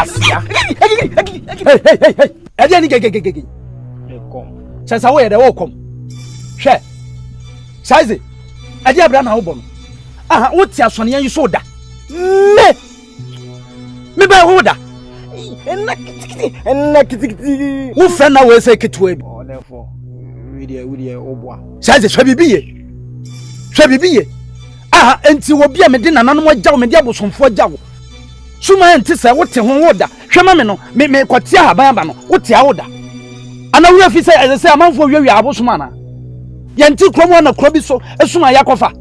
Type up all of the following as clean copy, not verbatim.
Asia. Hey. Adiani gege. Come. Chasa we dey welcome. Hwe. Size. Adi abra na wo bom. Aha, wo ti asone yan so da. Me ba wo da. Enna kitikiti. Wo friend na we say kitwe bi. Oh, therefore. We dey oboa. Size hwe bibiye. Aha, enti wo bia me de nananom agyaw me de abosomfo agyaw. Suma enti se wo te ho wo da. Hwe ma me no, me kwatia haban aba no. Wo te a wo da. Ana wo afi se amanfo wiawi abosoma na. Yenti kromo na krobi so esuma yakofa.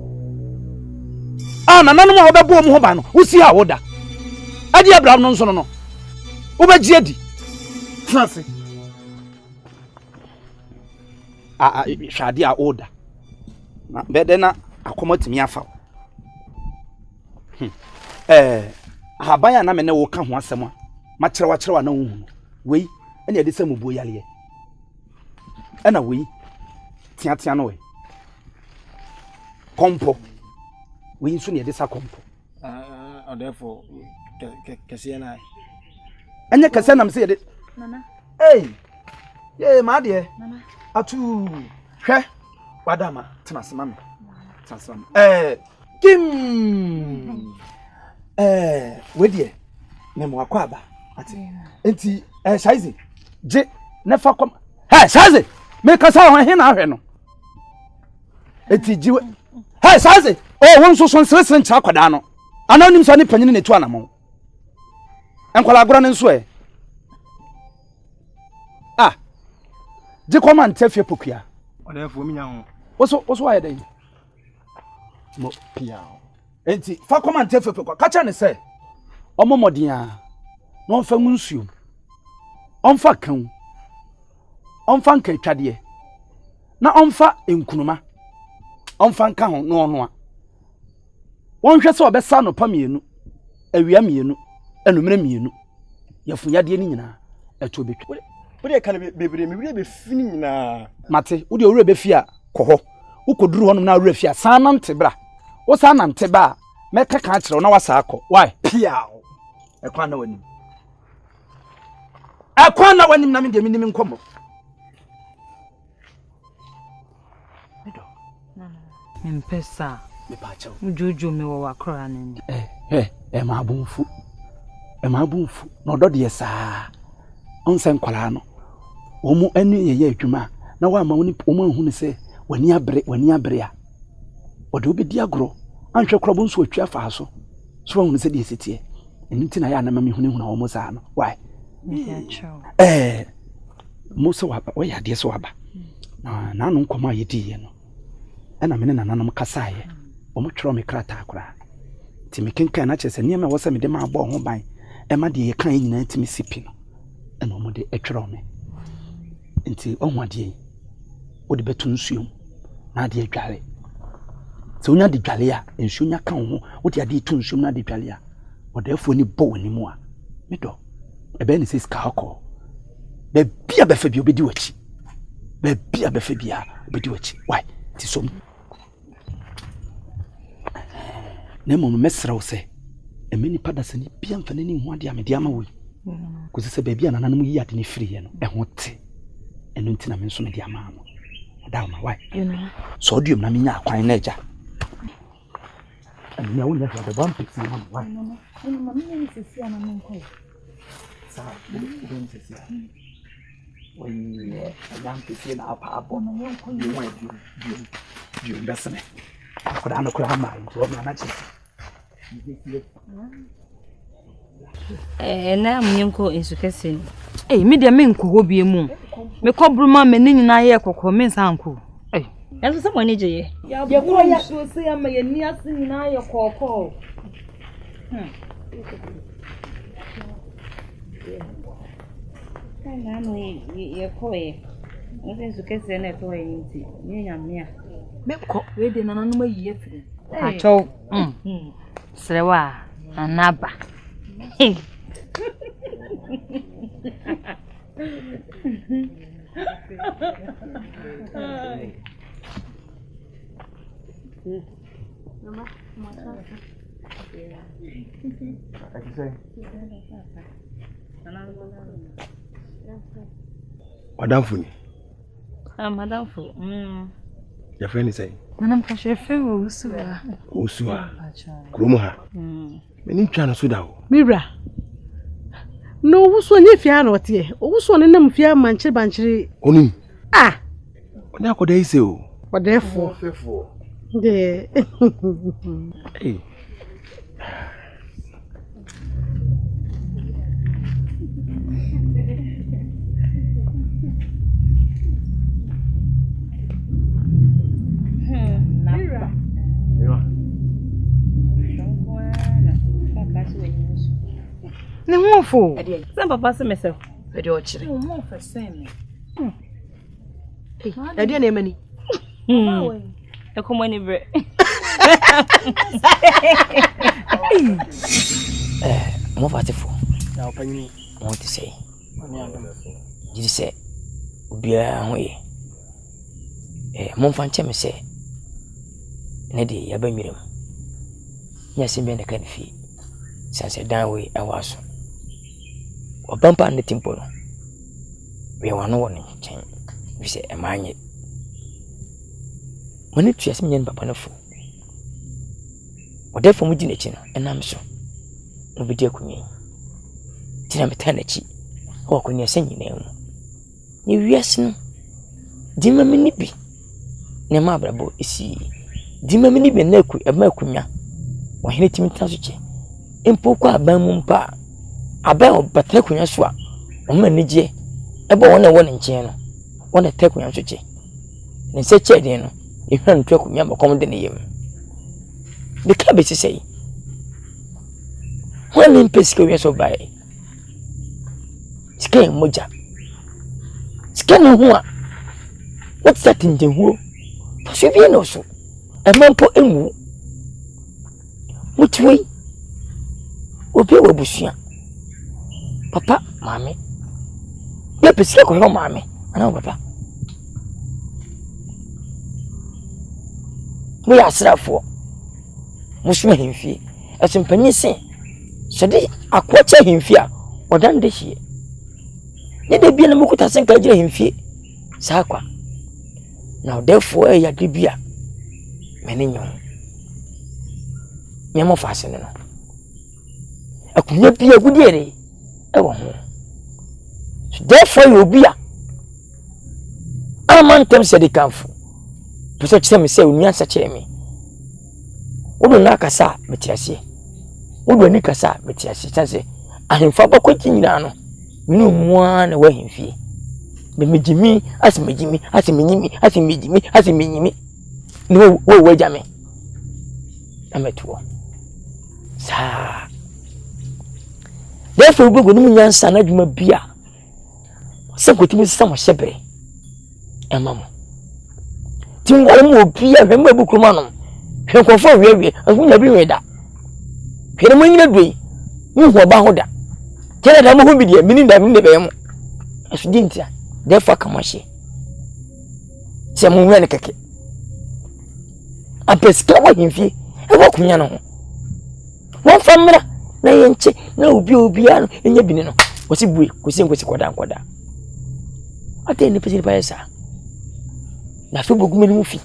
Nananom a obebo mo ho ba no. Wo si ha wo da. Adi Abraham no nso no. Wo ba gie di. Francis. Shadi a order. Na bede na akomotimi afa. Habaya na me ne wo ka ho asem a ma kyerwa na wo hu. Wei ene yede se mubuo yale. Ena wei tia no we. Kompo. Wei nso ne yede sa kompo. Therefore kese na. Anya kese na me se yede. Nana. Ye ma de. Nana. Atu hwe wadama tena semame. Kim wedie memo akwaba ati enti shaize je nefa kom shaize me kasa ho he na ahwe no enti jiwe shaize won so sere ncha akwada no anonim so ne panyine netu anamo enkola agora ne nso je koma ntefie pokua therefore minya ho oso wa yeden mo pia enti fa koma ntefie pokua kacha ne se omomodin a no onfa nsuom onfa kan onfa nka twade na onfa enkunuma onfa nka ho no ono a wonhwe se obesa no pa mienu awia mienu enumere mienu yafunyade ni nyina eto betwa Ode kan bebre me wure be fini nyina mate wode wure be fi a koho ukoduru honom na wure fi a sanante bra wo sanante ba meka kan kire na wasa akọ why pia ekwan na wanim na me de minim nkomo Mpesa me pa chawo ujojo me wo wakora nani ma abunfu na odo de saa onsen kwala no omu anu ye adwuma na wa ma woni omu hu ne se wani abre a ode obedi agro anhwe krobo nso atwa fa so so hu ne se de esitie enti na ya na ma me hu ne hu na omu saa no why muso waba we ya de so waba na anu nkoma ye di ye no ana me ne nananom kasaye omu twero me krata akora ti me kenkan na chese niam wo se me de ma abo ho ban e ma de ye kan nyina ti me sipi no ena omu de etwero me nti ohwade odi betu nsuom na de adware se onya de dware a nsuo nya kan ho odi ade tu nsuom na de dware a odafo ni bo wani mu a medo ebe ni se ska akọ be bia be fa bi obedi wachi be bia be fa bia obedi wachi why ti som na mo mesrawo se emeni padasa ni bia mfane ni ho ade a me de ama wo ko se be bia nananom yi ade ni free ye no ho te enu ntina me nso me de ama no da ma why so odium na me nya akwan na eja anu na wo nya de bam pixi na why no mama ni sisi ana nko sa don sisi oye ayam pixi na apa abo no nko ni wa di besane ko da na ko ha mai to na na chi na munyenko insukese me de me nko ho bie mu me kobruma me ni nyina ye kokko me nsanko yanso se moni gye ye ko ya so se ya ma ye ni ase nyina ye kokko kana no ye ko ye nse insukese na to ye nti ni nyame a me ko we de nana no ma yi afiri acho srewa anaba Madam Funi. Madam Fu. Your friend is saying. Madam Kashefe Usua. Usua. Krumoha. Many channels suda. Mira. No, who's one if you are not here? Who's one in them fear manche banchiri? Oni. Ah. Now could they say? What therefore? The. Hey. No fool. Some papa say myself. I do actually. No more for same. Hey, I didn't name any. I come any bread. I'm over to four. Now, Penny, I want to say. Did you say, be a way? Monfan say, Neddy, I bring him. Yes, in the kind of fee. Since I down way, I was. Or bump on the temple. We are no one in chain. We say, a man yet. When it was me and Papa no fool. Or therefore, we didn't chin, and I'm so. No be dear me. Till I'm a tenachy. Or when you're saying your name. You yes, no. Dimma minibi. Nemabra is see. Dimma minibi neku, a mercunya. Or hit him tasuche. Impokwa bamumpa. Abel, but take when you swap. O manage. About 1 in channel. One attack when you say. And say, Chedino. You can't talk with me about common him. The cabbage say. One in Pesco so by. Scan Moja. Scan what? What's that in the wool? Possibly also. A man put in woo. Which way? Obi Wabusia. Papa, mammy. Let me see your mammy. I know, Papa. We are for. Musma him fear. As in Penny say, so they are quite him fear, or done this year. Let there be a Mukuta Sanka him fear. Sakwa. Now, therefore, a Yadibia. Many young. Yamo fastening. I could not be a good year. So therefore, you'll be a man comes at the camp. To such some say, we answer me. Odo Nakasa, Metiasi. Odo Nikasa, Metiasi. I am for quitting Nano. No one away in fee. Me Jimmy, as me Jimmy, as me Jimmy, as me Jimmy, as me Jimmy. No, way, Jammy. I'm at war. Sir. Therefore, we go to me and son of my beer. Some good me some shepherd. And mamma. Tim will be a member book romanum. He'll confirm where as we never read that. He'll bring that way. You were about that. Tell them who be there, meaning that in the bam. As we didn't, therefore, come on, she. Some woman cake. I prescribe him fee. I walk me on. One family, no piano in your binino. Was it we could sing with Quada? I tell the president by sir. Na so bogu meni mufi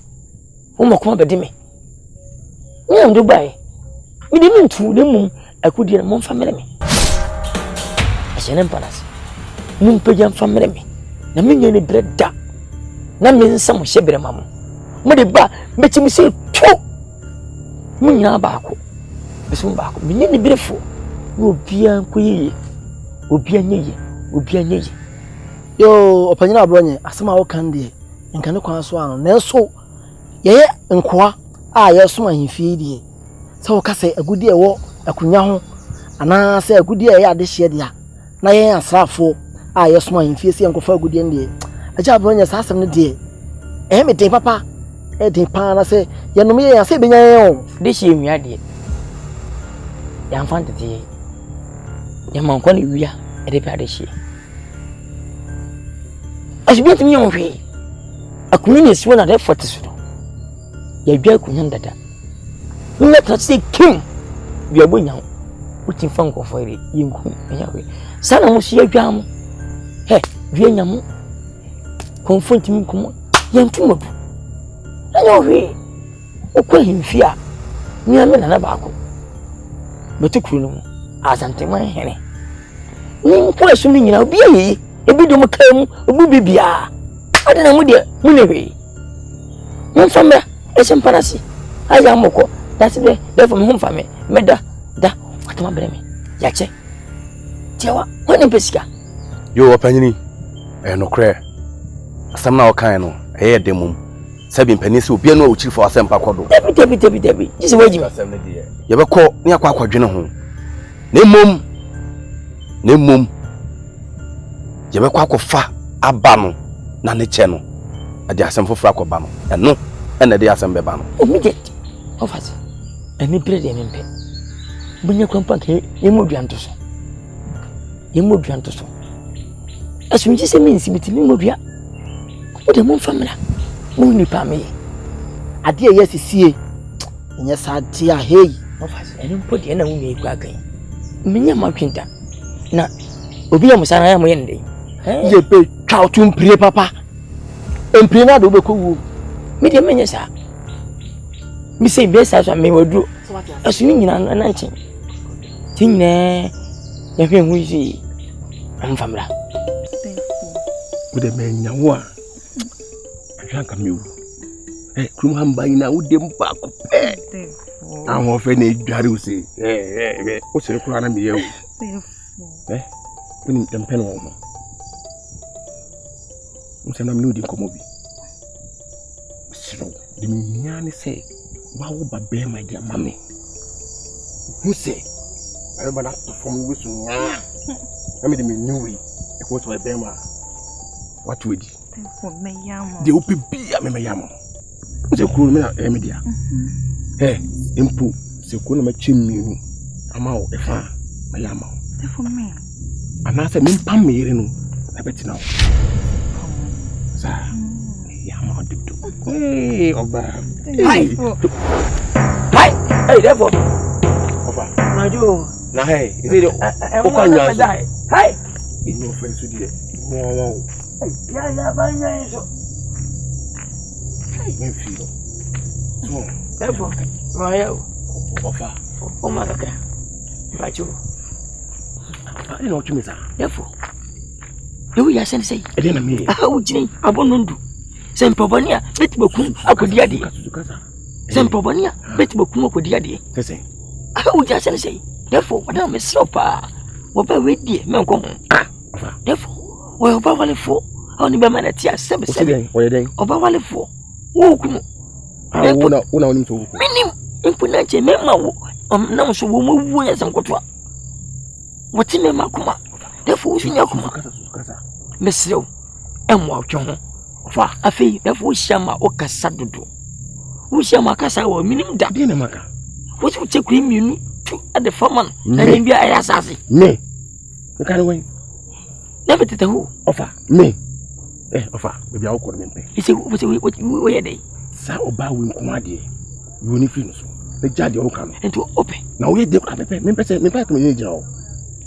wo makoma bede me nyam do bai me de ntu de mum akudi na mom famere me ashenem panas mum pejam famere me na me nyane breda na me nsam hyebere mamo mo de ba me chimi se tu mu nyina baako besum baako me nyane brefo wo bia nkoyeye obi anyeye yo opanyina abronye asema wo kan de nkane kwa so an nanso ye nkoa a ye so ahimfie die se wo kase agudi ewo akunya ho ana se agudi e ade hye dia na ye asrafo a ye so ahimfie se nkofa agudi ndie aja abronya sa asem ne die me den papa den pa na se ye no me ye ase benya ye o de hye nwia die ya mfante tie ye man kwa ni wia e de pa de hye asibiti mi on hwe akunini si wona de forte so ya bia kunya ndada nna ta se kim we are going now. Putting fun for it, you go. Son, I must see a jam. Hey, Vietnam. Confront me, come on. Young Tumi. I know we. Okay, him fear. Nyame na nabako. Betukuru no Asante man hene. Ni mpo asumi nyina obi ayi, ebi dum kam, obu bibia. Ade na mu de, mu ne hwe. Mon famra, ese mparasi. Aya moko. That's it. Therefore me hom fame. Meda da, atama breme. Ya che. Tiawa, woni pesika. Yo opanyini. No kre. Asam na okan no, demum. Sabi Bernice obi anu o chifo asem pa kodo. Debi. Jisi waji Asem ne de. Ye be ko ni akwa akwadwene ho. Na mum. Ye be ko akofa aba no na ne che no. Ade asem foforo akoba no. Eno ena de asem be ba no. Immediate. Office. Eni brede mempe. Bunya kwampa ke yemu duanto so. Asumji se mensi bitimi modua. O de mon famila. Mo ni pa me. Ade ye sisie. Nya sade a hey. Office. Eni mpodi na wo me kwa kan. Menya matwenta. Na obi ya musana ya mo yende. Ye be twa to mpire papa. Mpire na do be ko wu. Me de menya sa. Mi se be sa so me wadu. Asumi nyina na nche. Tinne ya hwe hu yi. Am famra. Wo de menya wo a. Ahwanka mewu. Krum hamba ina wo de mpa ko. Ahun fe na edware wo se. Wo se kura na me yewu. Woni tempe no mo. Musem na me no di komo bi. Siro, de me nyane se wa wo ba be ma dia mame. Mu se ayo ba na perform we so nya. Na me de me new we. E ko so be ma. What we di? For me yam. De opi bia me yam. Mu se kuro me na e me dia. Impu se ko na ma chimmi ama o e fa me yam. For me. Anasa me pam me yire no na beti na. Sa yam o dibdo. Oba. Hey, therefore. Oba. Majo. Na hey, is it o kwa nya. Hey. Ino fe so di. Wow. Ya banya eso. Me feel. So, Therefore, Maya. Ofa. O makaka. Majo. Ai no tumi sa. Therefore. You ya sen say. E dey na me. O jini abonundu. Sem probania betibokum akodi ade. Semprobonia betibokum akodi ade. Kese. O ja sen say. Therefore, madam me sopa. Wo ba wedi me nko ho. Therefore, wo ba wale fo. Oni be manati asebe sebe. Wo ye den. Oba wale fo. Wo kumu. Una onim so. Minim impuna che mema wo. Na so wo mu ya sankoto. Woti me makuma. Therefore, wo sunya kuma. Mesrew. Emwa otwe ho. Ofa. Afei, therefore, shama o kasa dodo. Wo shama kasa wo minim da. De na maka. Wo ti chekuri mienu tu ade faman. Na bia aya asase. Me. Me kan wen. Never tete hu. Ofa. Me. Ofa, bia wo ko me mpe. Ise wo ye dey. Sa oba wen ko ade. Yo ni fi no so. Le jade o kan. Ento open. Na wo ye de ka pepe. Me pese me pa ko me jira o.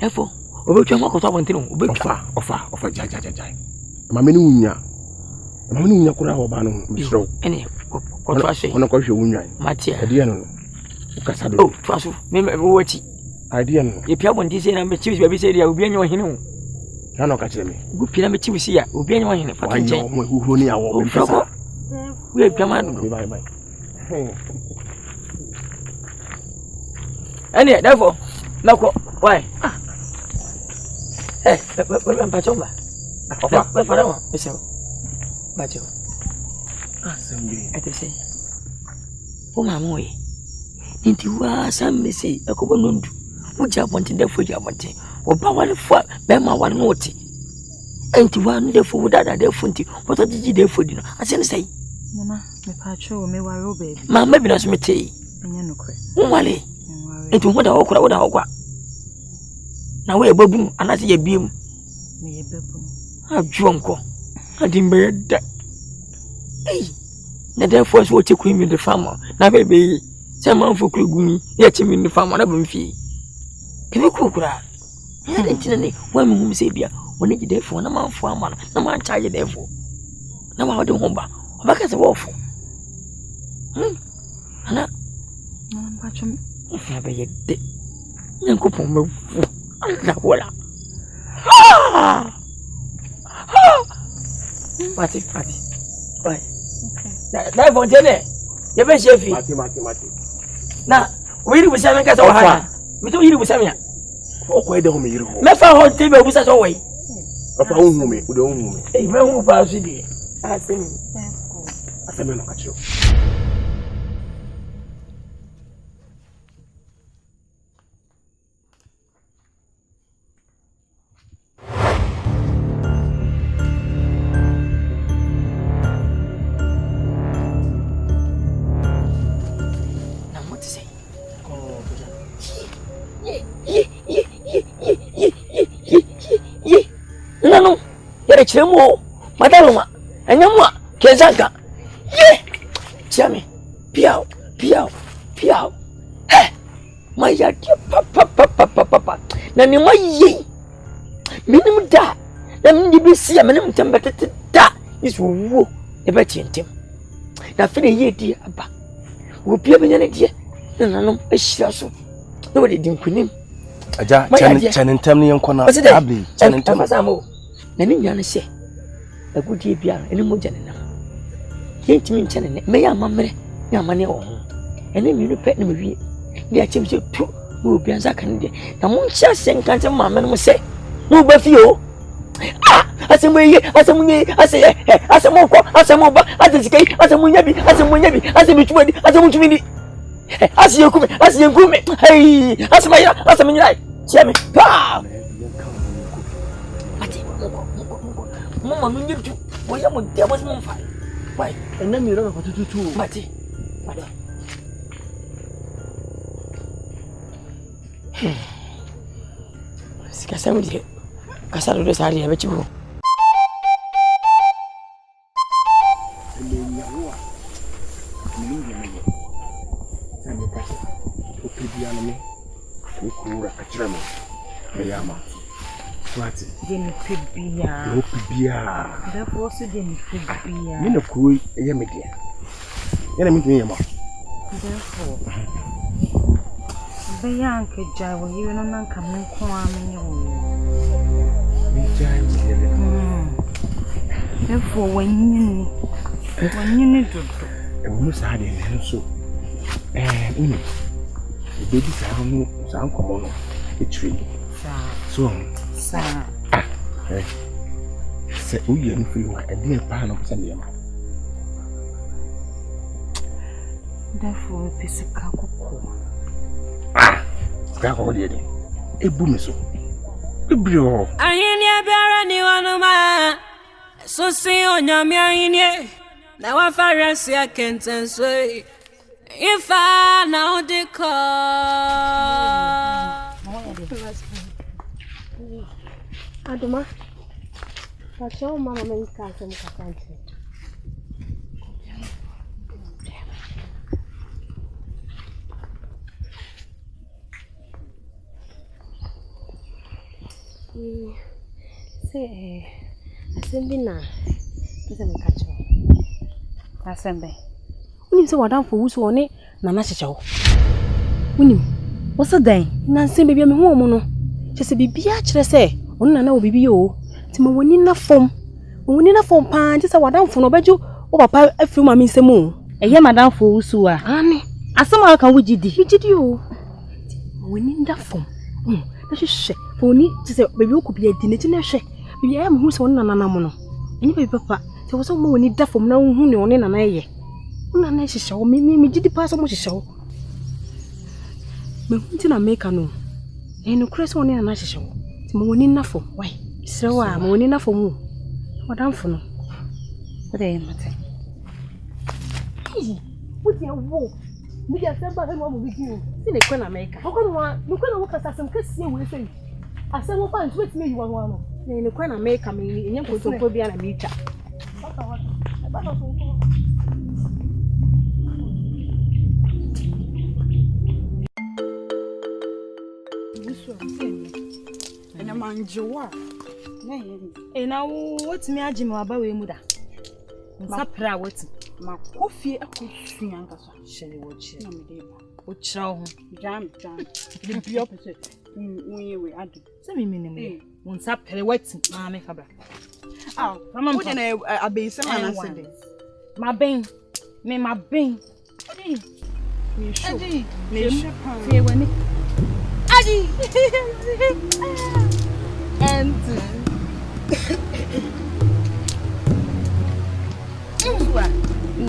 Therefore, obetwa ma ko so abonte no. Obetwa. Ofa ja. Ma me ni wunya. Ma me ni wunya kura oba no. Misro. Ene ko to ahwe. Ono ko hwe wunya. Matia. Ade no. Ukasa do. Oh, to aso. Me wati. Ade no. Ye pia bonti se na me chiwi ba bi se dia obi anya ohene ho. Na no ka kire me. Gu pia na me chiwi se ya obi anya ohene fata nche. Mo hu ni awo. Me fako. We pia ma do. Bye. Ene therefore, na ko why? Mpachomba. Ofa. Fara wa. Ese. Bacho. Asembe. Ate se. O ma mo ye. Nti wa samme se akobo nondu. Uja bonte defo ja bonte. Oba wale fo be ma wale no oti. Enti wa no defo wudada defo nti. Woto jiji defo di no. Ase ne sei. Mama, me pacho me ware o baby. Mama bi na so metei. Enya no kwe. Wale. Enti woda okwa. Na we babum anase ye biem. Me ye babum. Ajuonko. Adimbe da. Hey. Na therefore so take me the farmer. Na baby. Say man for Krugumi, yet him in the farm, whatever fee. Can you cook? I didn't when whom say, dear, when you there for a man for a man, no man charge you therefore. No, I don't humber. Back as a waffle. Anna, if I be a dick, young couple, Walla. Mati. Why? That for Jenny. You be chefy. Mati. Now, we do seven cats or higher. We do you with Samia. Oh, quite the home. Let's our table with us away. Of our own woman, with own woman. A man who passes it. I think. I said, I'm not sure. No, you're a chemo, Madaluma, and Yama, Kezaka. Ye, Jammy, Piao. Hey, my yard, papa. Nanny, my ye. Minimum da. Then you be see a minimum temperature da is woo, a betting him. Now, for the year, dear, Abba, will be a minute, and I know a shasso. Nobody didn't put him. Aja, Chanin Tammy and Connor, Abby, Chanin Tamazamo. Nanny, you say, a good year, and a mojan. Ain't me telling may I, mamma, your money on. And then you pet me. The attempts you two will be as I can do. The moon shall send Nkansah, mamma, will say, no, but you. As a way, as a moko, as a moba, as a skate, as a munyabi, as a mutuadi, as a mutuidi. As you come, hey, as my life, Jammy, pow! Mamma, you do. Why am I there was more fire? Why? And then you don't know what to do too. Mati. Sikasami, Kasaro de Sari, I bet you. Didn't be therefore, so didn't be you know, cool, a media. And I mean to him. Therefore, the young kid, Jai, you know, coming therefore, when you need to, and most had it, so, and the babies are some common, a tree. So, sir, say, we are free, a dear pan of Sunday. Therefore, a piece of caco. Caco, a boomiso. The bro. I ain't never anyone, ma. So see on Nyame in ye. Now I fancy I can't say. If I now the call. Aduma, I saw Mama Nkansah Akan Twi. Say, Asembina, is a catcher. Asante. When you say what I'm for, who's on it, Nana Show. When you, what's the day? Nancy, baby, I'm home. Just a baby, I say, on Nana will be you. Timo, when in a form, pan, just a what I'm for no bedroom, or papa, a few mammy some more. A young madam for Usua. Annie, as some can we did you. When in that form, that's a shake. For me, just a baby could be a dinner in a shake. We am who's on Nanamono. Anyway, papa, there was some more need that from now who know in an air. Una show me did the pass so much show. Me wanting make a no. And no crest one in a nice show. Timon enough for why? So I'm only enough for more. What I'm for no. What I am, Matter. Put your woe. We are several one with you. See the corner maker. How can one look at what I some kiss you will say? I said, well, fine, with me, you are one. In the corner maker, me, and you put to be a meter. And a man joa. Now what's me ajim waba we muda. Sapra what? My coffee a could swing Nkansah. Shall watch it. No, me Uchow. Jam. The opposite. We add. Say me minimum. Won't sapre what? Mamma Fabra. Oh, I'm going to be some answer. My bang. Me my bang. Me show. Fear when it. Adi. And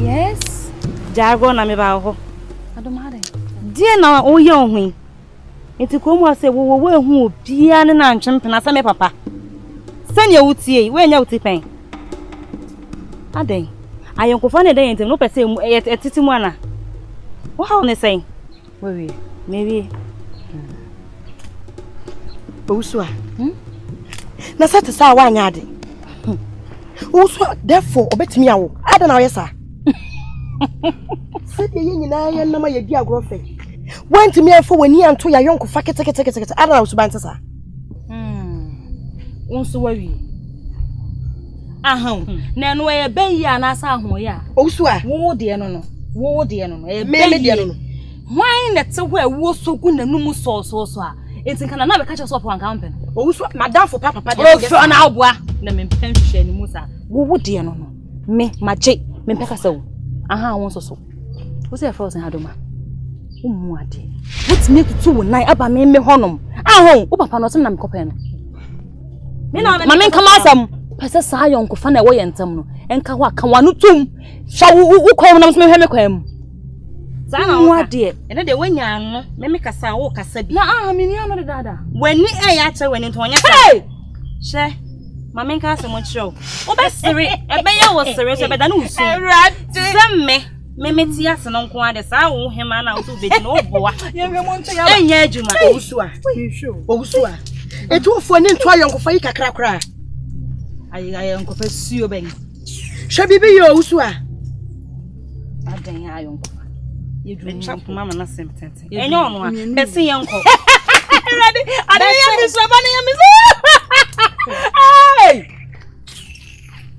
yes. Jargon na me ba ho. Adomare. Die na o ye ohun. Enti ko mu ase wo ehu obia ne na ntwempena se me papa. Sanya wutie, we nya wutipen. Aden. Ayenkofa ne den ntem no pese etiti mu ana. Wo ha ne sen? We maybe. Usua. Na sete sa wa anya ade. Usua therefore obetimi awo. Ada na oyesa. Sede ye nyina ye na ma ye di agro fe. Wantimi afo wani anto ya yonkofa kete. Ada na usuban tesa. Unso wawi. Ahon. Na no ye ben yi anasa ahon ya. Usua. Wo de no. E me de no. Why na te ho wo sogu nanum so a. Enti kana na be ka che so po anka mpen. Usua madam for papa de. O so na aboa. Na me mpem hwehwe ni musa. Wo de no. Me maje. Me mpeka sawo. Aha won so. Wo se frozen hadoma. Umu ade. What me to wo nai aba me honom. Ahon, wo papa no so na me kopen no. Me na ma men kama asam. Pese sa yonko fa na wo yentam no. Enka ho aka wanu tum. Sha wo kwam na so me hwe me kwam. Sa na wo ade. Ene de wanya no, me kasa wo kasa bi. Na me ni ano de dada. Wani ya che wani to onya. Hey! She. Ma men ka asem chiro. Wo be sere, e be ye wo sere so be da na usu. Zemme. Memeti ase no nko ade sa wo hema na wo be di no boa. Ye me mo nche ya. Enya adwuma. Usua. Etu ofo ni nto ayonkofa yi kakra kra. Ayi nkofa suo ben. Hwe bibi yo usua. Adan ayonkofa. Ye drum chap mama na semptente. Enya ono a pese ye nko. Ready? Adan ya mi so ba na ya mi so. Hey!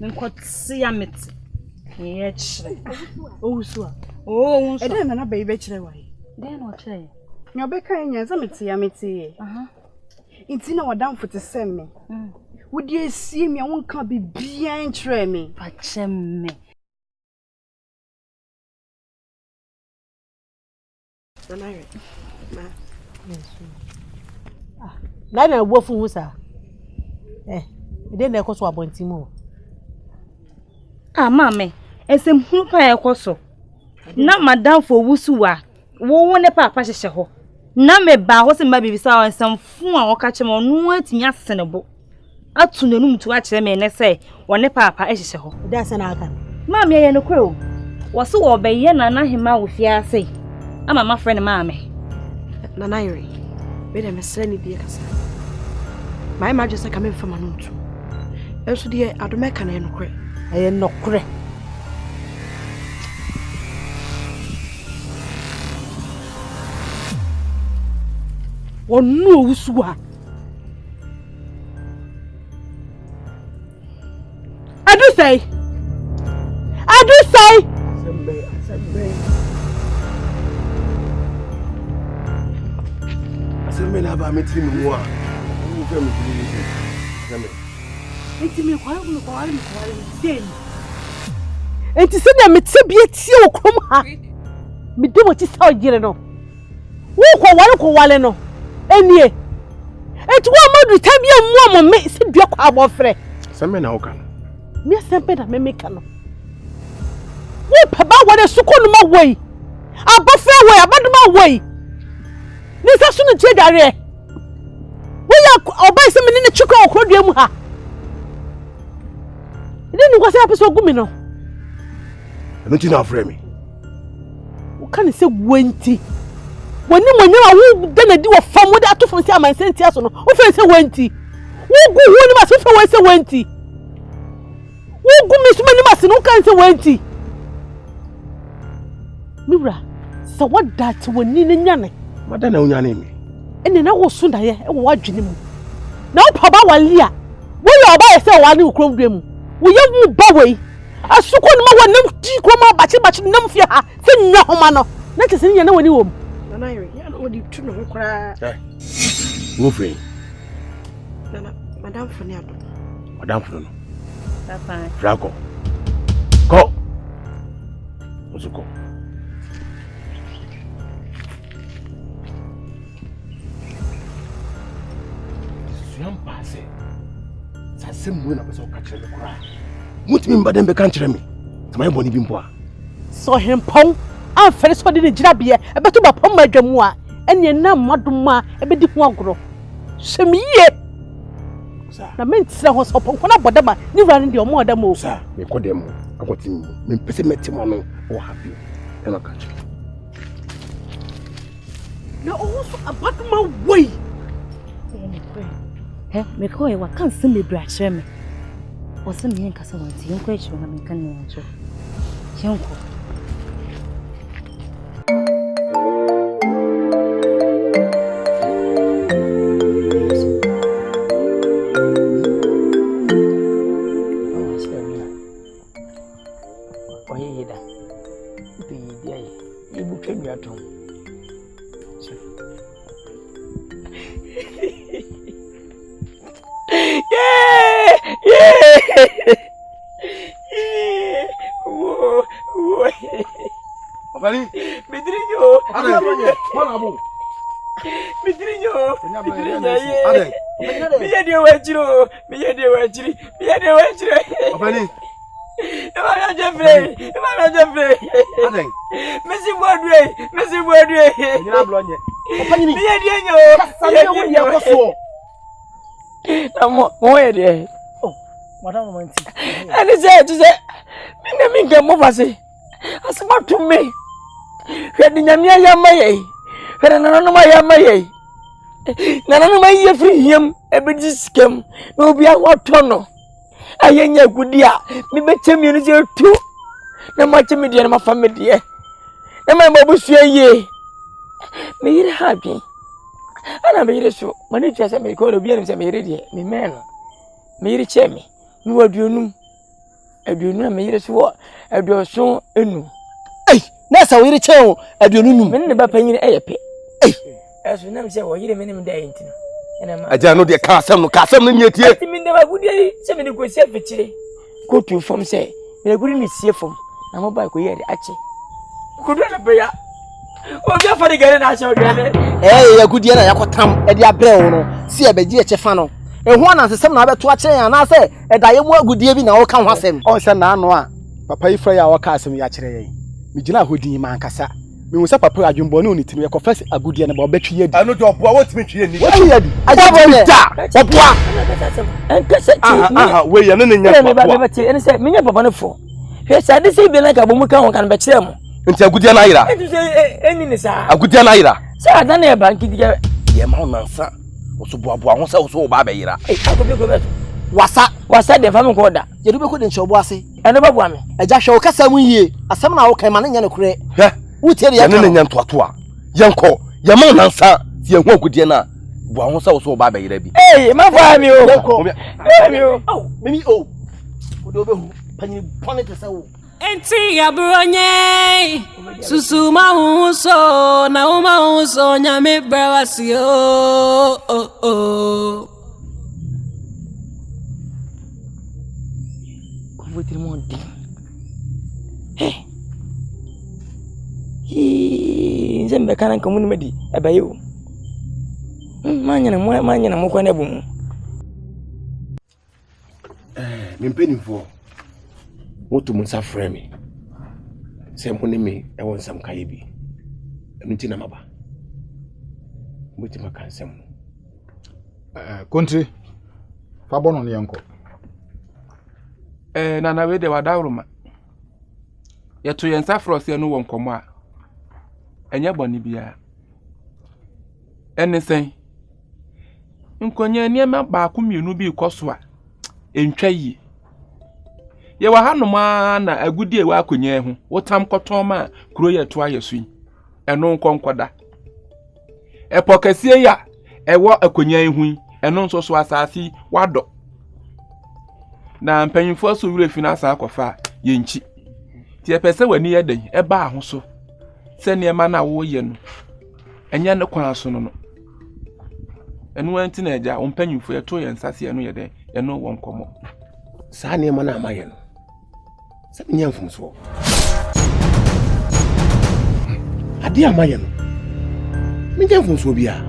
Nko tsi ya meti. Ye chire. Usua. Oh, unso. E den na be chire wai. Den o chire. Nyo be kan nya za meti. Aha. Inti na wadam fote sem me. Wodi esie me won ka bibia nkyere me. Pa chem me. Nanare. Ma. Na na wo fu husa. E den na ekoso abontimo. Mama, esem hunu pa ekoso. Na madam for wusuwa. Wo ne papa hyehye ho. Na me ba ho se ma bibisa ensam fu a woka che mo no atimi asenebo. Atu nanum tu a kire me ne se wone papa hyehye ho. Da se na aka. Mama ye no kro. Wo se wo be ye na hema wo fiase. Ama ma friend mama. Nanare. Be dem sere ni bi kasa. My majesty come from anuntu. Eso de adomeka na ye no kre. Aye nokre. Onu usua. Adu say. Asembe na ba metri mu a. Wo fe me bili. Asembe. Enti me kware say. Enti se na metse bia tie okrom ha. Me de mo ti sa ogire no. Wo ko wale no. Enie. Enti wo amadu tabia mu am me se dua kwa abofre. Asembe na oka no. Me asembe na me meka no. Wo paba wore sukonu ma wei. Abofre wei abadu ma wei. Ni sa sunu je dare. Wo ya obai se me ni chukwa okrodua mu ha. Ni ngwa se apeso gumi no. No ti na frame me. Wo kan se wanti. Wani mwanya wo dana di wo fam wo da to fam se amansenti aso no. Wo fe se wanti. Wo gu wo ni ma se fe wo se wanti. Wo gu mi suma ni ma se no kan se wanti. Miwra, sa wada ti woni ne nyane. Mada na unyane me. ene na wo so da ye e wo adwene mu na wo paba wale a wo ye oba ye se wa ne ukrom dwe mu wo ye mu ba wei asuko no ma wonam ti kroma bachi nam fie ha se nya homa no na tese nya na woni wom Nana Ire, ya no di tu no kra. Wo free. Nana, madam Fani ado. Madam Fani no. Papa. Franco. Go. Ozuko. Suam passe. Sa sembu na pesa o ka kire me kura. Mutimi mbadem be kan kire me. Tama boni bi mpo a. so hempon amfere so de gira bia ebeto ba pom adwamu a ene na modom a ebedi ho agoro hwemiye na mentira ho so pon kona bodama ni wura ne de omo odam o sa me kodem akotimi me pese metimo no o happy e na ka kire na o so abadoma wei me ko e wa kan se me bra kire me o se me Nkansah wanti yenko e kire na me kan ne ancho yenko Madam Romantic. And he said, Minga Movasi. As about to me. Had the Nyame Yamaye. Had an anoma Yamaye. Nanama ye free him, a bit scam. No be a what tono. I ain't a good dear. Me bet community too. No much media my family. And my babu say ye. Me it happy. And I made it so. My nature said me call the beer and me ready. Me man. Me it chemi. No aduonu aduonu me yire so aduoso enu na sa we reche o aduonu num me ne ba panyin eyepe aso na me se wo yire me ne me dai ntino ena ma aja no de ka asem no nyetie ti me ne ba gudi se me de ko se fetire ko tu fom se me gudi ni sie fom na mo ba ko yere ache ko do na be ya o bia fa de gere na ache o gere ya gudi na yakotam e de abre wo no si e beji e chefa no ehu anansesem na abeto akire ya na se edaye mu agudie bi na wo ka ho asem o se na ano a papa yi fra ya wo ka asem ya kire yen me gina hodin ma Nkansah me hu se papa adwumbo ne onitini ko fa agudie na ba obetwi yedi ano de oboa wotimi twi yedi wotwi yedi ajabo ne oboa Nkansah we ya ne nya me ba ti ene se me nya papa ne fo hwe sa de se bi na ka bo mu ka ho kan be kire mo nti agudie na ayira eni ni sa agudie na ayira sa da na e banki dige ye ma onansa oso boaboa ho se oso ba ba yira akobe ko be wasa de fam ko da ye do be ko de nchobo ase ene ba boa me eja hwe o kasa mu yie asem na wo kan ma ne nya ne kure hwe wutie ya ne nya ntoato a yenko ye ma onansa ti ehu agudie na boa ho se oso ba ba yira bi ma fa mi o mi o mimi o do be hu panyi pone te se wo Enti ya bronye susu mahuso na umahuso Nyame brewasi Convoitre mon dit. Nzembe kana nkamuni medi abayo. Manya na mo kwa nebu. Me mpenifo wotu munsa frame se mo ne me e won sam kaye bi enu ti na maba muti makansem country fa bono ne yanko na we de wadawruma yeto yensa frose no won komo a enya boni bia enesen nkonya niema ba ku mienu bi koso a entwa yi ye wa hanoma na agudie wa akonye ho wotam koton ma kuro ye to ayesu eno nkonkoda epokasie ya ewo akonya ehu eno nso so asase wado na mpanyimfo so wure fi na asa akwafa yenchi ti epese wani yeden eba aho so se niema na wo ye no enye ne kwan so no enu anti na eja mpanyimfo eto ye nsase eno yeden eno won komo saa niema na amaye no se nyamfum so ade amaye no nyamfum so bia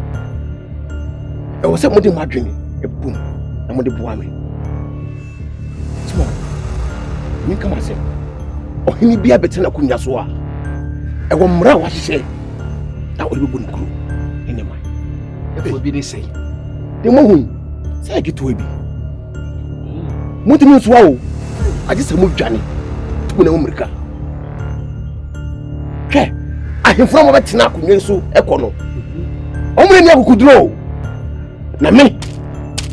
e wo se mode madwene ebum na mode boa me so mi kama se ohini bia bete na kunya so a e wo mra wa hye na o bebu nkuru ene mai e fo bi ni sei de mo hu sai gitu ebi mutumi so awo aje se mo dwane tu na umrika ke ahemfo mo bete na kunya so e kono omre ni akukuduro na me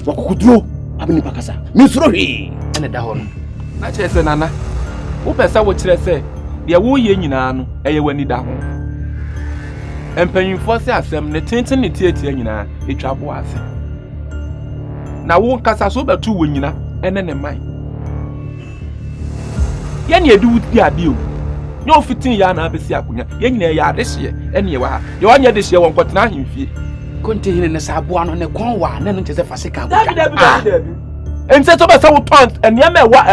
wakukuduro abini pakasa mi suro hwi ene da ho no na chese nana wo pesa wo kire se de wo ye nyina no eye wani da ho empanyimfo se asem ne tenten ne tietie nyina etwa bo ase na wo kasa so betu wo nyina ene ne man ye ne edu di ade o nye ofitin ya na abesi akonya ye nyina ya adehye ene ye wa ha ye wanya dehye won kwotena ahemfie konti hine ne sabo ano ne kon wa ne no chese fasika dabi ense to be se wo ton enia me wa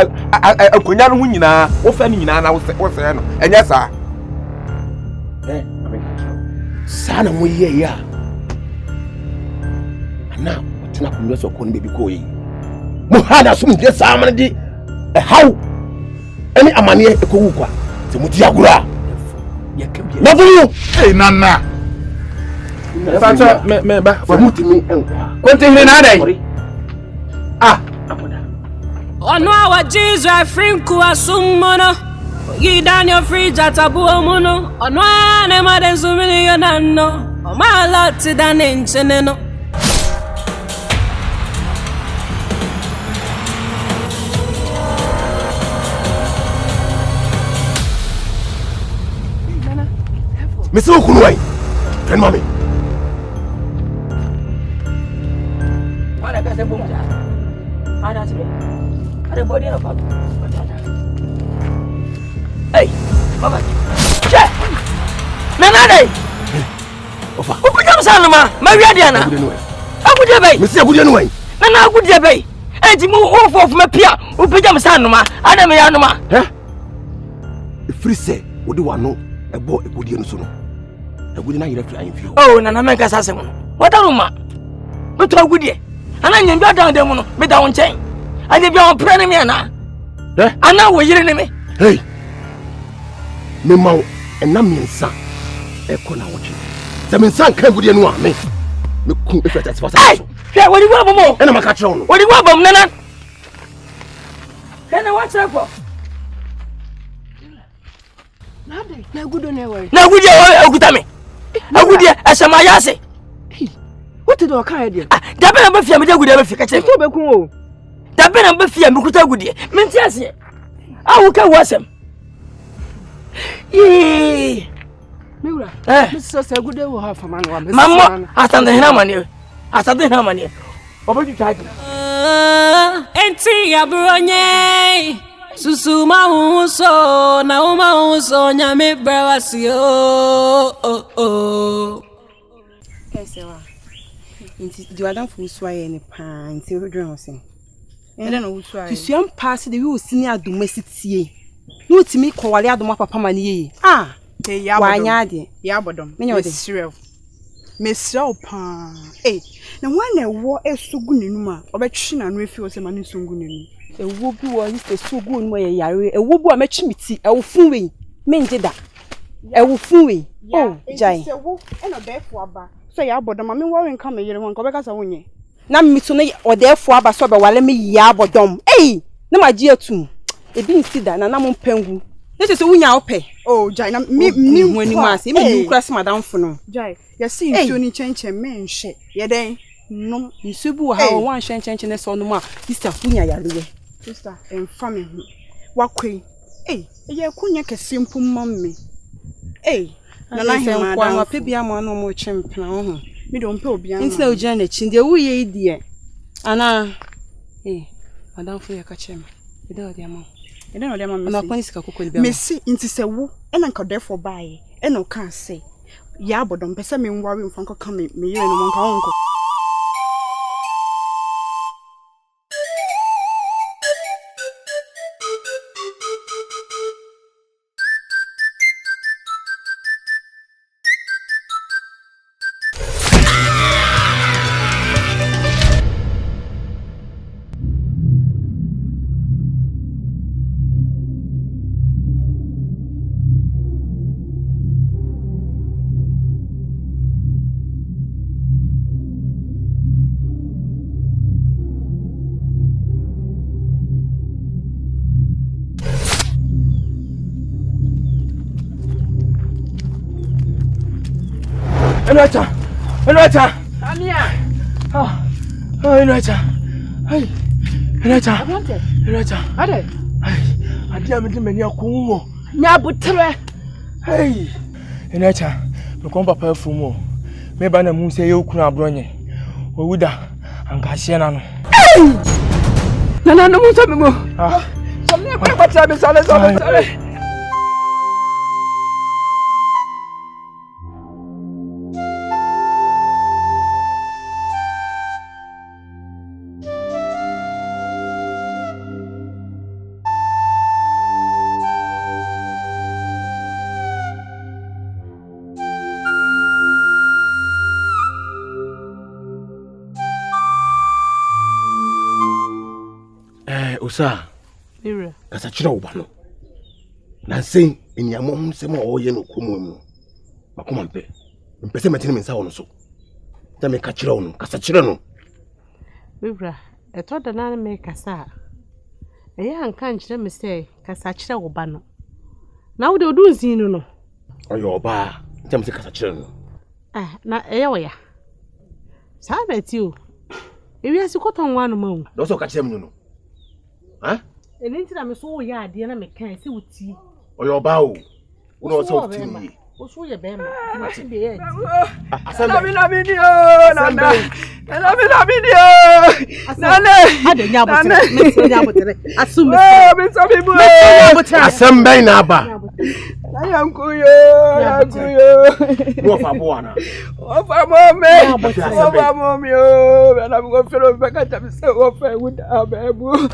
akonya no nyina wo fa ni nyina na wo se no enya sa sana mo ye ya ana tena kunyo so kon bebi ko yi mo hana sum de sa amane di haw ani amane e ko wu kwa se mo di agura ye kebia na bu nana Facha me ba mutimi enkwa konti hine na dai Ono awa Jesus Afriku asummono Yi Daniel fridge atabu omuno Ono ane maden sumini yonano Oma loti dane ncheneno Mesi okunu wai friend mami Para ka se bom ja ana tibe are body na pa hey baba che nana dai ofa obuja msalama ma wi ade ana agudie bai mesi agudie no wai nana agudie bai enti mu of ma pia obuja msalama ana me ya no ma free say odi wano ebo agudie no so no agudie na yire fi anfio oh nana men ka sase mo wadaruma beto agudie ana nyambia dan dem no be da won chen ade bia on pre ne me na ana wo yire ne me hey me mawo ena miensa e ko na wochi se me nsan kan agudie no a me ku e feta sifasa hey hwe wodi wa bomo ena maka kire no wodi wa bom nana kana wa tira ko na agudo ne wai na agudie o akuta me agudie asama yase what do ka idea da be na ba fia me da agudie ba fia ka che to be kun o da be na ba fia me kuta agudie me nti ase awu ka wasem Miura so say agudo wo ha fama no wa mama asante hina mani oboju chaji Enti ya bronye Susu mahuso na umahuso Nyame brewasi Kesewa Inti duadan fu uswaye ne pa inti odwen ho sen ene no uswaye ti suam pass de wi osini adomasitie no timi kwale adoma papa mane ye te ya bodom wanya de ya bodom mesrew pa na wana wo esugu nenum a obetwe na no efi o se mane sungu nenum ewo bi wo yi se sugu num ye yare ewo bu a mechimiti ewo funwe menje da ewo funwe jai se wo eno defo aba so ya bodom ma me worry nka me yere won ko beka sa wonye na mitu no odefo aba so be wale me ya bodom na maji atum ebi nsida na mo mpangu na se wunya ope jai na mi wani ma se me ni kura se madam fo no jai ya si nsuo ni chenchen menhwe ye den no nsuo bi wo ha won chenchen ne so no ma sister wunya yare sister emfa me hu wakwe ye kunya kese mpum mamme na na hema da wa pe bia mo no mo chempena ho Me don't pay obi an. Instead of Janet, chinde wo ye die. Ana madam for your catch me. E dey odi ama. E dey odi ama me. Na kwani sika kokko ni be. Me si inti se wo e na nka therefore buy. E na kan say. Ya bodom pese me nwawe mfa nko ka me yire no mo nka wonko. Enuacha. Amia. Enuacha. Hey. Enuacha. Abonte. Enuacha. Ade. Hey. Adia me de mani akunwo. Nya butre. Hey. Enuacha. Me kon papa afumo. Me ba na mu se ye okunu abronye. Owuda ankahye na no. Hey. Nana no mu so me mo. So me kwa kwata be sale. Osa. Ira. Kasa chira wo ba no. Na sen eniamo hu se ma o ye no komo mu. Makoma mpe. Mpe se metene mensa wono so. Ta me ka chira wo no, kasa chira no. Ira, eto da na me kasa. Eya anka nchire me se kasa chira wo ba no. Na wo de odu nzinu no. Oyo ba, ta me se kasa chira no. Na eya wo ya. Sa na ti o. Ewi asikoton wa no ma wo. Do so ka chira me no. Ha? Eni ntina me so ya ade na me kan se wuti. Oyo ba o. Uno so wuti ni. O so ye be ma. Ma ti be e. Asante. Na video. Nana. Ade nya botere. Me so nya botere. Asum me. Me so bi bu. Asembe na ba. Yankuyo. Wo fa bo ana. Wo fa mo me o. Na go fero be ka ta se wo fa wood abebu.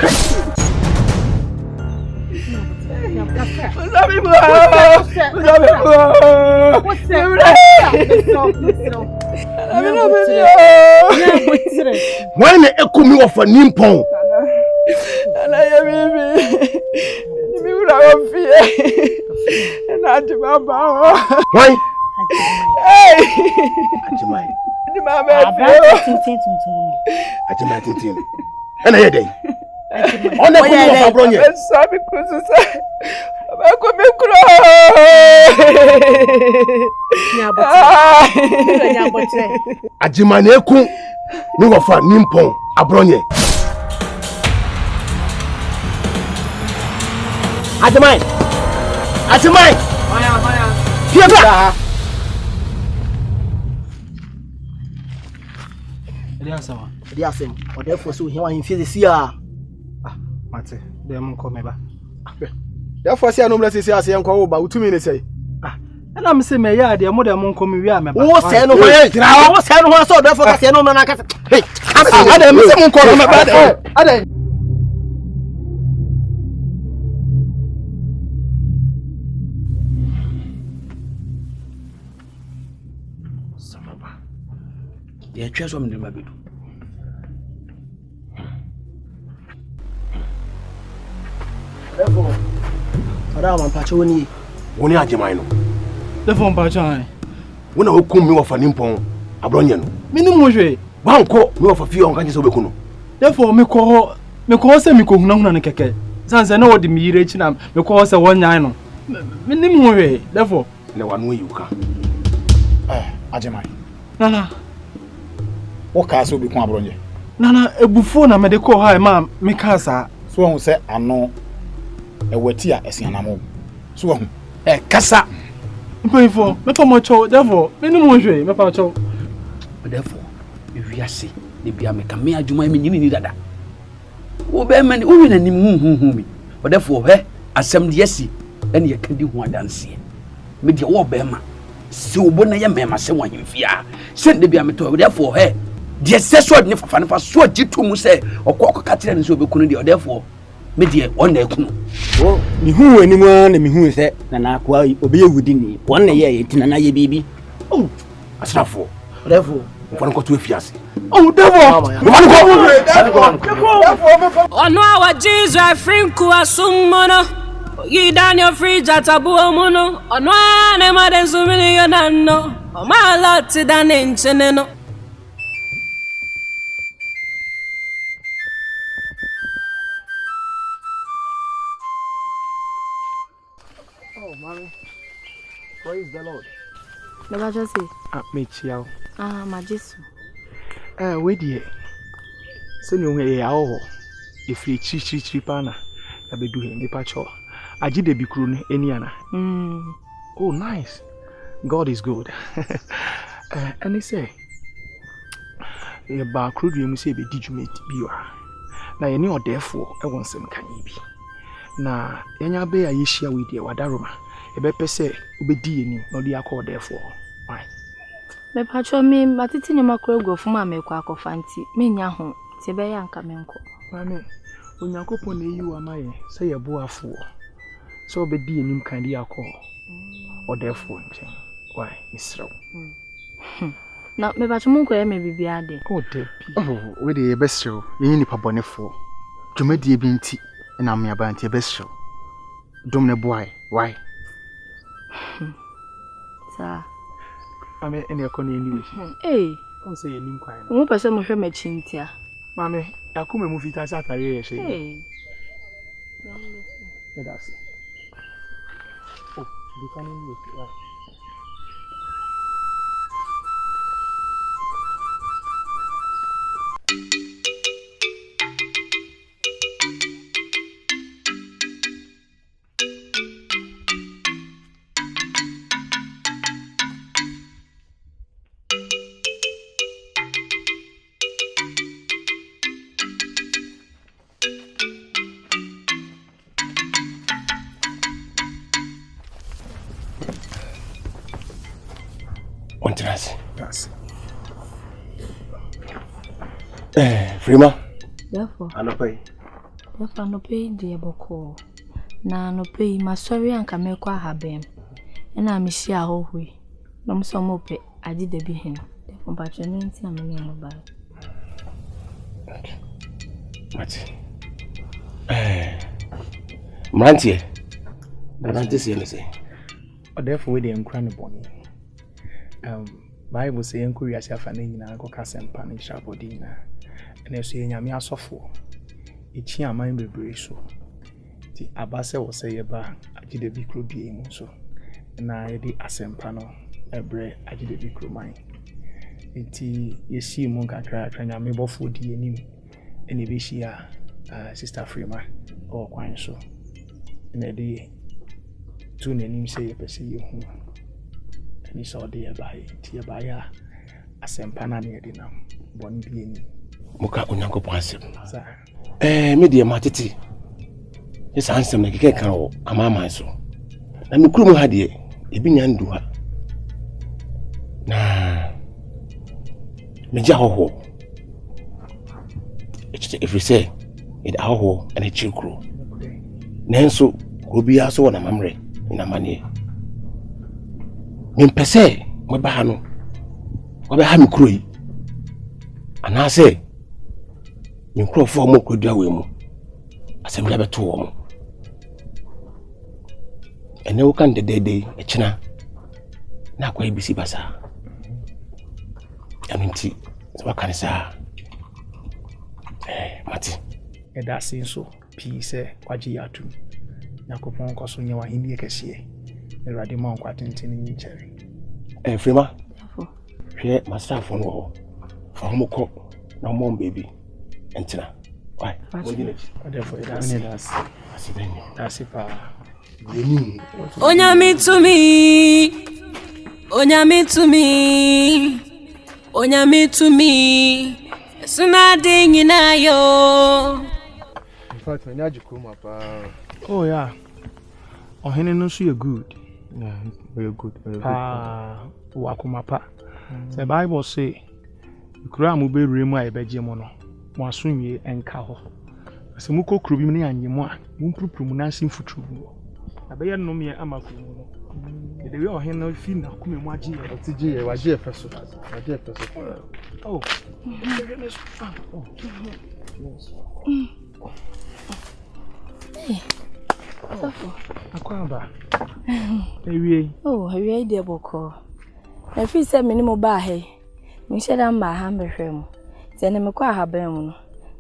When ekumi of a nimpon. Nana ye bibi. Mi ura o fie. Na ti baba. Why? Hey. Ajimai. Di mama. Ajimai tintin. Ana ye dey. On est venu à Brogné. Ça me cause ça. Va comme cro. Ajimane ku ni wo fa nimpon Abrogné. Ajimai. Maya. Fieba. Dia asem. O therefore so here wan feel see ah. Mate, dem nko meba. Therefore see anomla see ase enko wo ba utumi ne sei. Na me se me ya de mo dem nko me wi ameba. Wo se no ho ye jira wo se no ho so therefore ka se no na ka. Hey, ade me se mo nko meba. Ade. Samaba. Dia twa so me dem abedu. Therefore, ada man pacho woni. Woni Ajimai no. Therefore pacho. Wona okum mi wo fa nimpon Abrogné no. Mini mo hwe. Banko mi wo fa fie on kan je so beku no. Therefore me ko se mi ko hunahuna ne keke. Sanse na wodi mi yire chi na me ko se wonyan no. Mini mo hwe. Therefore ne wanu yuka. Ajimai. Nana. Wo ka so beku Abrogné. Nana ebufo na me de ko ha ma me ka sa. So hu se ano ewati a esianamo. So hu kasa. Mpanyfo, me pa mo chow, therefore, me no mo hwe, me pa chow. therefore if we are see the be make me adwuma me nyini ni dada wo be man wo na nim hu mi therefore he asem de asi ene ye ka di hu adanse me de wo be ma se obo na ye mema se wahemfia se de be me to therefore he de se so de fafa na so jitu mu se okoko kire ne so obekunu de therefore me de on na ekunu o mi hu ani mu na mi hu se na akwa obe yehudi ni won na ye tina na ye bibi oh asrafo therefore mfano ko to efiase oh devil ono awa Jesus African asummono yi Daniel free jatabu omuno ono ane maden sumini yonanno o ma lot dan encheneno oh mommy praise the Lord Never just say me chiao my Jesus we die se ni ohun ya ho ifri chi pana ya bedu he me pacho agide bi kru ni eni ana oh nice God is good and he say e ba kru du mu se be dijumate bi wa na ye ni odefo e wonsem kan bi na yanya be ya yeshia we die wadaroma e be pese obedi eni no dia akọ odefo why me pacho me matiti nyoma kro fuma me kwa akofanti me nya ho ti be ya nka me nko mame onyankopon na yi wa maye se ye bo afo so obedi eni kan dia akọ odefo nche why misro na me pacho mun ko e me bibia de oh depuis we dey besho yin ni pabonefo dwumadie bi nti na me abanti besho dom ne boy why sa mame ene ko ne ni on say eni kwan mo pese mo hwe machi ntia mame yakuma mu fita sa tare ye she that's it oh you can in it Frima therefore anopai no pay de boko na no pay ma sorry anka me kwa habem na me shi ahohwe no mo so mo pe adi de bi hen therefore patronenti na me ne mo ba mati mrantie se ne se therefore we dey enkra ne boni Bible say enko wiase afa na nyina ko kasempa ne shabodi na ene so Nyame asofo echi aman bebre so ti abase wo say ye ba agide bi kro bie mu so na ye di asempa no ebre agide bi kro man enti yesi mu kakra Nyame bofo di enim ene be hia sister Frima o kwan so ene di tu nenim say ye pese ye hu ni so de ye bai ti ye bai a asempa na ne di nam bon bi eni muka onyankopon asem me de matete esa ansem na keke kan o amama so na me kurum ha de e bi nya ndu ha na me ja hoho if you say it ahoho and a chikru nenso obi aso na mamre ina manie nimpese mo ba ha no wo be ha me kuro yi ana se ni nkrofo mo kodua we mu asem ya beto wo mo ene wo kan dedede e china na kwa ibisi basa aminti so wakan sa mati e da sin so pi se kwaji atu yakopon ko so nya wa hini ekese e rade ma nkwa tenten ni nchere Frima hwe masafo no ho fa ho ko na mo baby entina why therefore that's pa Nyame to me Nyame Tumi suna dingi na yo. In fact, when you come up, Oh yeah. Oh, he no so you good. yeah, very good, very good. Wakumapa. The Bible say, "Kura mu be remu a ebeje mo no, mo asonwie enka ho." Ase mu kokro bi ne anyemo a, mu purupuru mu na nsin futuru mu. Abeye no me amaku mu no. The way ohen no fi na kuma mu agi e TG e waje efeso. Waje efeso. Oh. Akwaba. Ewie. Oh, ewie dey boko. Na fi se me ni mo ba he. Me sheda mba ha mbehwe mu. Se na me kwa haban mu no.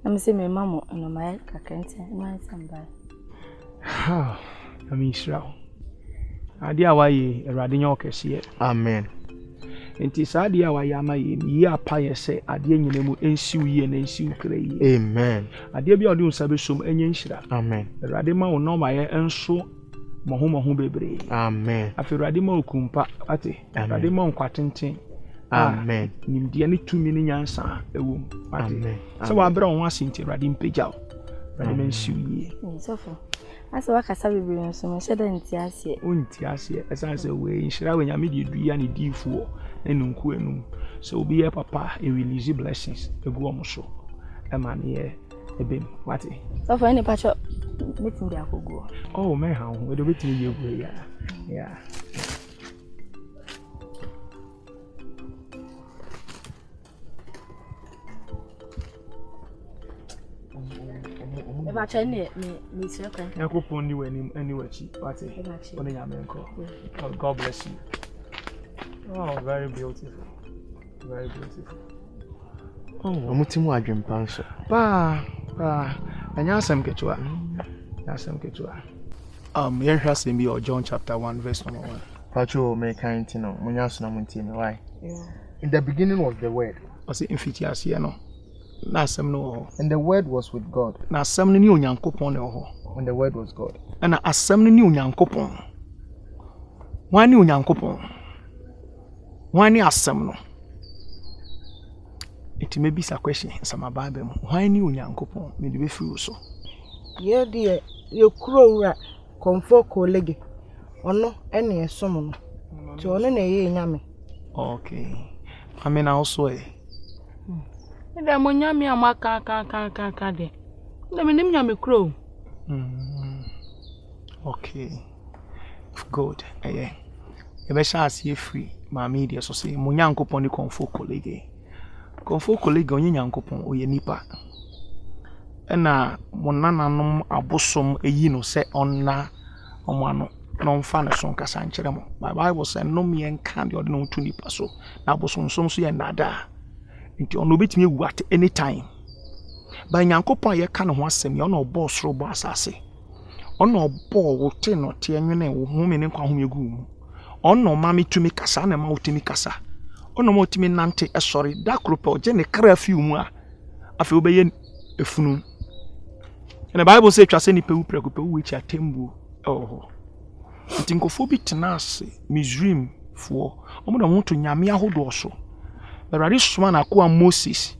Na me se me mamo no mai kakante na samba. Ha. Ami Israel. Ade a waye Awurade nya okese. Amen. Enti saade a waye amaye yi apaye se ade nyina mu ensiw yi na ensiw kra yi. Amen. Ade bia ode unsabe som enye nhyira. Amen. Awurade ma wo no maye enso moho bebre. Amen. Afi Awurade ma okumpa ate. Awurade ma nkwatenten. Amen. Nimde ne tumi ne nyansa ewom. Amen. So wa bra wo asinti Awurade mpagyaw. Awurade ma nsiw yi. Sofo. Asa wakasa bibiri nso me sheda nti ase. Unti ase esa se we nhyira we nyame de dua ne difuo ne nku enum. So obi ye papa e release blessings egu omo so. E ma ne ye ebem wate. Sofo any pacho meeting dey akogo. Oh me ha ho we do meeting ye gu ya. Yeah. Eba cha ni me sire kan. Yakopon ni wani wachi wate. Oni nyame nko. God bless you. Oh, very beautiful. Very beautiful. Oh, Omutimu adwempa nso. Anya asem ketua. Asem ketua. Yehwa sem bi John chapter 1 verse number 1. Pacho me kind thing no. Munya so na muntie me why? Yeah. In the beginning was the word. O say infiti ase no. Na asem no. And the word was with God. Na asem no ni onyankopon ne ho. And the word was God. Na asem no ni onyankopon. Wani onyankopon. Wani asem no. It may be a question some Bible. Why ni onyankopon me de be free so. Ye de ye kuro comfort Kolege. Ono ene esom no. Ti ono na ye nyame. Okay. I mean also Ida mo nyame amaka kan de. Na me nim nyame kro. Okay. Good. Yeah. You be sure see free. Ma media so say mo nyankopon ni comfort Kolege. Comfort Kolege onye nyankopon oye nipa. Ena mo nananom abosom eyi no se onna omano no mfa ne so nkasa nkyere mo. My Bible say no me enka de ode no tu nipa so. Na abosom so ye nada. Nti ono betimi ewu at any time. Ba nyankopon ye ka ne ho asem ye ono obo soro bo asase. Ono obo wo te no te enwene wo hu me ne kwa ho egu mu. Ono ma me tumi kasa na ma wotimi kasa. Ono ma wotimi nante esori da krope oje ne kra fi mu a. Afi obeye efunu. And the Bible says trust any people which are tembu. Oh. Nti nkofo bi tenase Misrim for omo da won to nyame ahodo so. Bernice suma na ko Moses.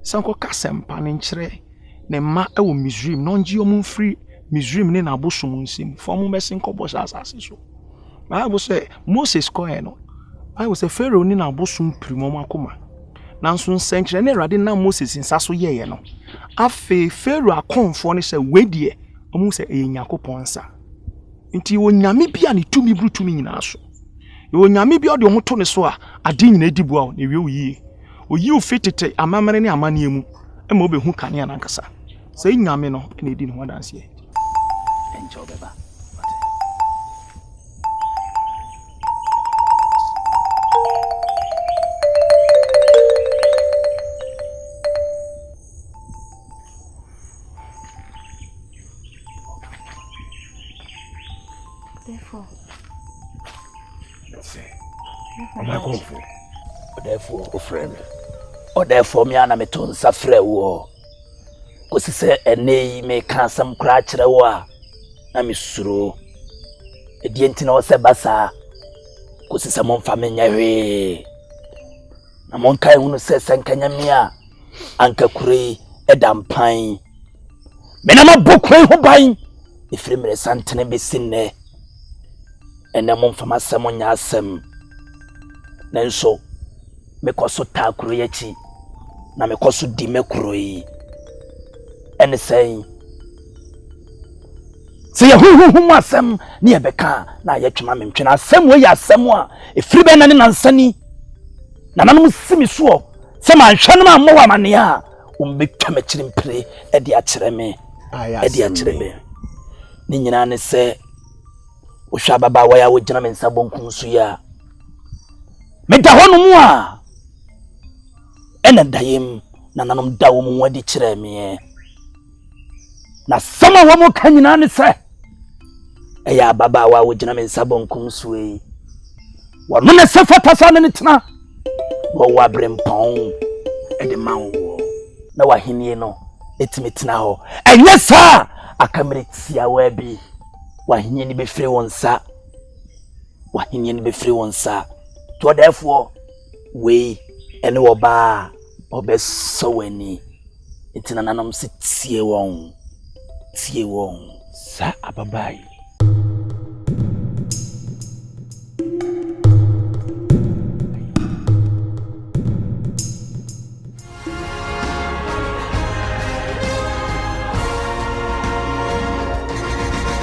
Sanko kasempa ne nkyere ne ma e wo Misrim no ngi omo free Misrim ne na abosom nsim. For omo mesin ko bo asase so. Bible say Moses ko e no. Bible say Pharaoh ni na abosom primo makoma. Nanso nsenkyere ne Awurade na Moses nsaso yeye no. Afe Pharaoh akonfo ne se wedie omu se enyakopon nsa. Nti wo nyame bia ne tumi brutumi nyina so. Wo nyame bia de omoto ne so a ade nyina dibu a ne wie oyi. Oyi ofitete amamere ne amane mu. Ema obehu kane anankasa. Se nyame no na edi ne ho danse. Enjoy beba. Therefore, me ana me ton safre wo. Kosi se ene me kan sam kra kire wo a na me suro. Edi enti na wo se basa. Kosi se mo mfa me nya hwe. na monkai hunu sɛ Nyame a anka kure edampan mena mabokran ho ban efiri mere santene besinne ene momfama asɛm nya asɛm nanso mekoso ta kuro yachi na mekoso di mekuro yi ene sɛn sɛ yɛhuhuhu asɛm ne yɛbɛka na yɛtwema mentwena asɛm wo yɛ asɛm a efiri bɛ na ne nansani na nanom simi soɔ sɛ manhwɛ no ma mmɔ wa mane a umbetwa mechiri mpire edi akyerɛ me ne nyina ne sɛ wohwa baba wa ya wogyina me nsa bonkum so ya meda hɔ no mu a ɛna dayem na nanom da wo mu wadi kyerɛ me na sama wo mu ka nyina ne sɛ ɛyɛ baba wa wogyina me nsa bonkum so yi wɔno ne sɛ fata sa ne tena wo wa brempɔn ɛde ma wo na wahenie no etimi tena hɔ ɛnyɛ saa akamere tia wa bi wahenie ni befiri wonsa to therefore we ene oba obeso wani ntina nanom se tie won sa ababai